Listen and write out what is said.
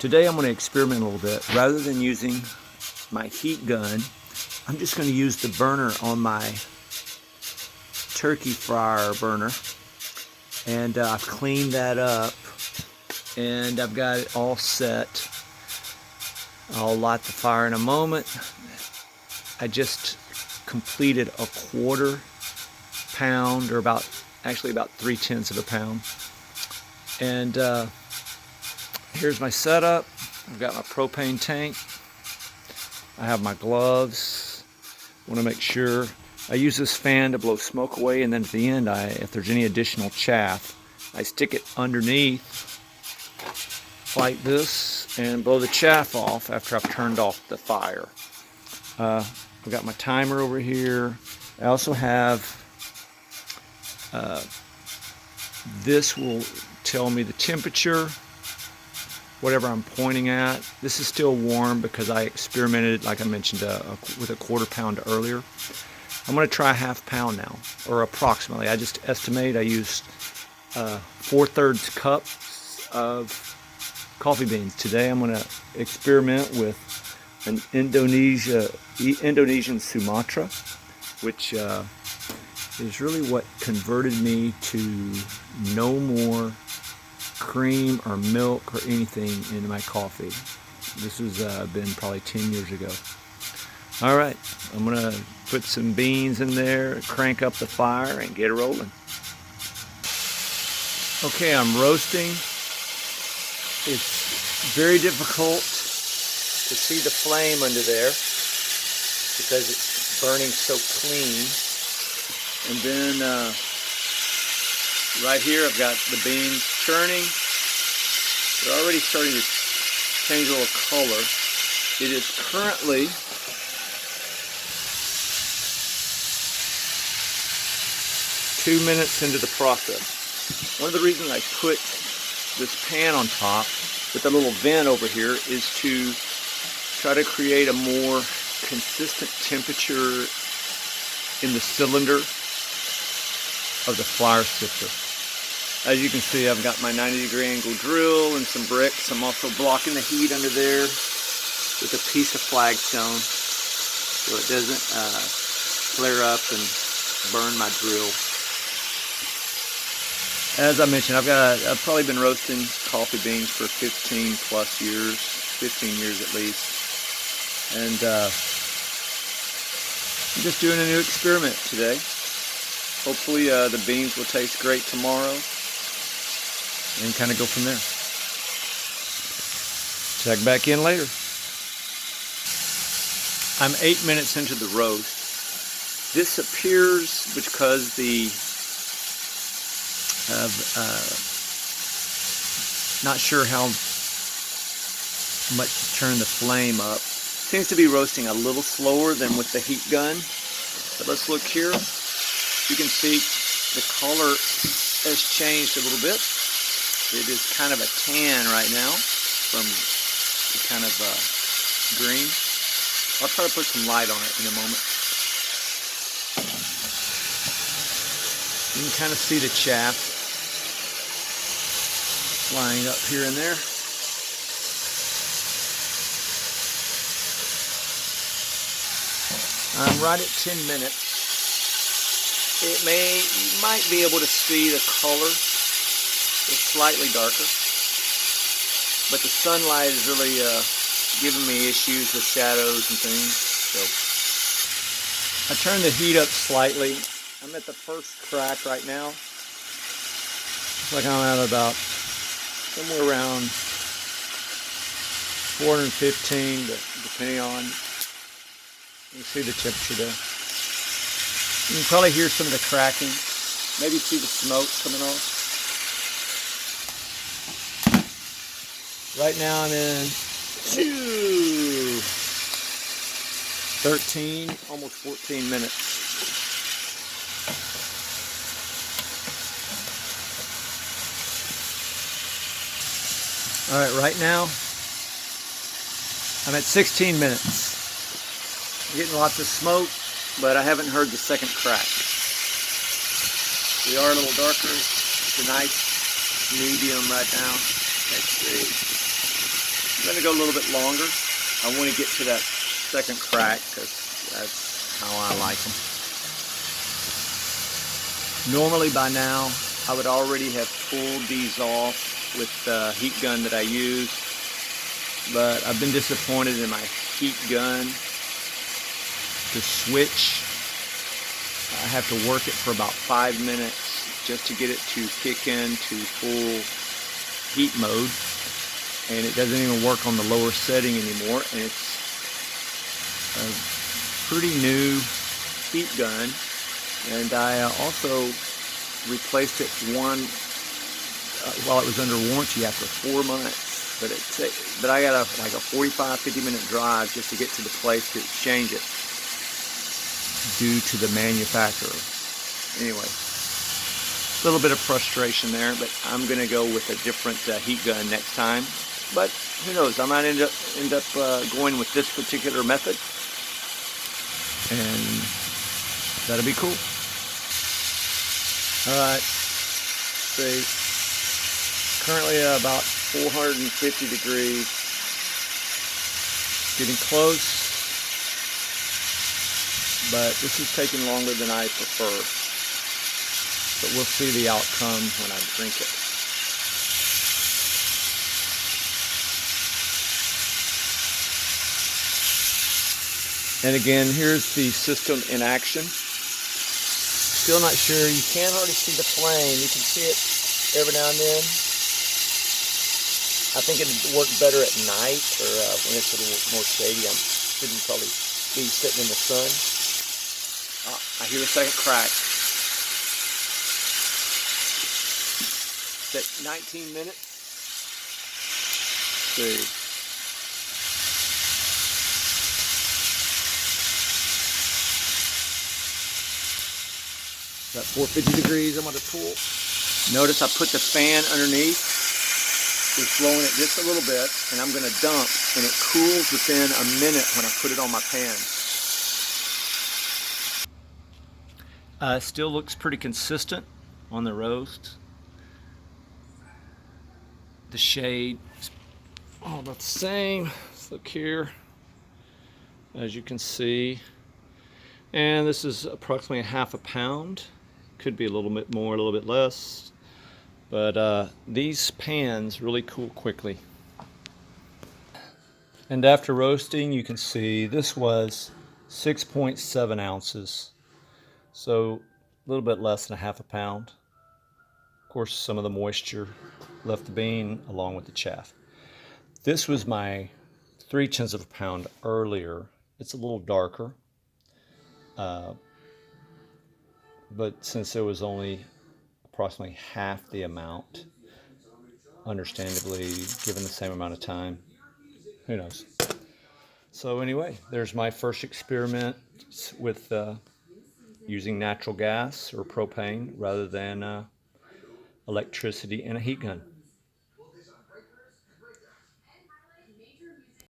Today I'm going to experiment a little bit. Rather than using my heat gun, I'm just going to use the burner on my turkey fryer burner. And I've cleaned that up and I've got it all set. I'll light the fire in a moment. I just completed a 1/4 pound, or about 3/10 of a pound. And here's my setup. I've got my propane tank. I have my gloves. I want to make sure I use this fan to blow smoke away, and then at the end, if there's any additional chaff, I stick it underneath like this and blow the chaff off after I've turned off the fire. I've got my timer over here. I also have this will tell me the temperature, whatever I'm pointing at. This is still warm because I experimented, like I mentioned, with a 1/4 pound earlier. I'm going to try a 1/2 pound now, or approximately. I just estimate I used 4/3 cups of coffee beans. Today I'm going to experiment with an Indonesian Sumatra, which is really what converted me to no more cream or milk or anything in my coffee. This has been probably 10 years ago. All right, I'm gonna put some beans in there, crank up the fire, and get it rolling. Okay, I'm roasting. It's very difficult to see the flame under there because it's burning so clean. And then right here I've got the beans churning. They're already starting to change a little color. It is currently 2 minutes into the process. One of the reasons I put this pan on top with a little vent over here is to try to create a more consistent temperature in the cylinder of the flour sifter. As you can see, I've got my 90-degree angle drill and some bricks. I'm also blocking the heat under there with a piece of flagstone so it doesn't flare up and burn my drill. As I mentioned, I've probably been roasting coffee beans for 15 plus years, 15 years at least. And I'm just doing a new experiment today. Hopefully the beans will taste great tomorrow and kind of go from there. Check back in later. I'm 8 minutes into the roast. This appears because not sure how much to turn the flame up. Seems to be roasting a little slower than with the heat gun. But let's look here. You can see the color has changed a little bit. It is kind of a tan right now from the kind of green. I'll try to put some light on it in a moment. You can kind of see the chaff flying up here and there. I'm right at 10 minutes. You might be able to see the color. It's slightly darker. But the sunlight is really giving me issues with shadows and things. So I turned the heat up slightly. I'm at the first crack right now. Looks like I'm at about somewhere around 415, depending on, you see the temperature there. You can probably hear some of the cracking, maybe see the smoke coming off. Right now I'm in 13, almost 14 minutes. All right, right now I'm at 16 minutes. I'm getting lots of smoke, but I haven't heard the second crack. We are a little darker. It's a nice medium right now. Let's see. going to go a little bit longer. I want to get to that second crack because that's how I like them. Normally by now I would already have pulled these off with the heat gun that I use, but I've been disappointed in my heat gun. To switch, I have to work it for about 5 minutes just to get it to kick into full heat mode, and it doesn't even work on the lower setting anymore, and it's a pretty new heat gun. And I also replaced it while it was under warranty after 4 months, but I got like a 45-50 minute drive just to get to the place to exchange it due to the manufacturer. Anyway, a little bit of frustration there, but I'm going to go with a different heat gun next time. But who knows, I might end up going with this particular method, and that'll be cool. Alright, see, currently about 450 degrees, getting close, but this is taking longer than I prefer. But we'll see the outcome when I drink it. And again, here's the system in action. Still not sure. You can't hardly see the flame. You can see it every now and then. I think it'd work better at night or when it's a little more shady. I shouldn't probably be sitting in the sun. I hear a second crack. It's at 19 minutes. Let's see. About 450 degrees, I'm going to pull. Notice I put the fan underneath. Just blowing it just a little bit, and I'm going to dump, and it cools within a minute when I put it on my pan. Still looks pretty consistent on the roast. The shade is all about the same. Let's look here, as you can see. And this is approximately ½ a pound. Could be a little bit more, a little bit less. But these pans really cool quickly. And after roasting, you can see this was 6.7 ounces. So a little bit less than ½ a pound. Of course, some of the moisture left the bean along with the chaff. This was my 0.3 of a pound earlier. It's a little darker. But since there was only approximately half the amount, understandably, given the same amount of time, who knows. So anyway, there's my first experiment with using natural gas or propane rather than electricity and a heat gun.